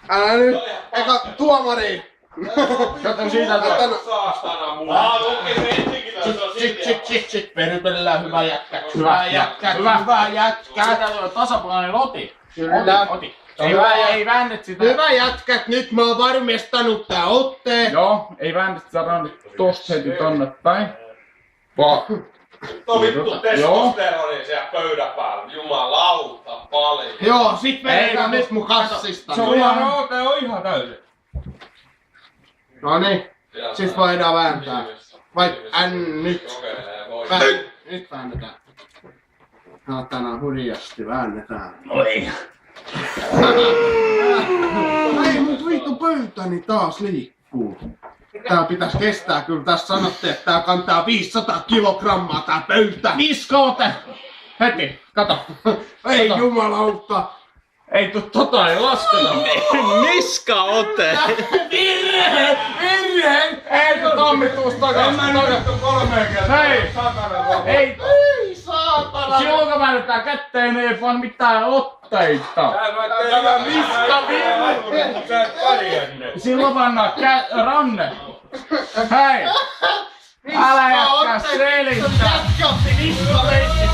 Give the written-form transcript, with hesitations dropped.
Älä nyt! Eka tuomari! Kato siitä tuo. Saastana mua. Luki se ensinkin tässä on silti. Peripelillä hyvä jätkä. Hyvä jätkä. Hyvä jätkä. Sitä tuo tasapainoinen oti. Kyllä. Oti. Ei väännät sitä. Hyvä jätkät, nyt mä oon varmistanut tää otteen. Joo, ei väännät sitä rannit tosta heti tonne päin. Tuo vittu testosteroni siellä pöydän päällä. Jumalauta paljon. Joo, sit vedetään nyt mun kassista. Se on ihan täysin. Noniin, sit voidaan vääntää. Vai nyt? Nyt väännetään. Saatana hurjasti väännetään. Oi. Ei mut vittu pöytäni taas liikkuu. Tää pitäis kestää kyllä. Tässä sanottiin, että tää kantaa 500 kilogrammaa tää pöytä. Niskoote! Heti, kato. Ei jumalauta. Ei tota ei lasketa. Niskaote! Virhe! Virhe! Ei Tommi tuus takas. Mä nyt 3 kertaa. Hei! Ei! Ei saatana! Silloin kun väännetään kätteen, ei vaan mitään otteita. Tämä niskavirhe. Sä et pärjännyt. Silloin pannaan ranne. Hei! Älä jätkä selittää! Jätkä otti niskaleitti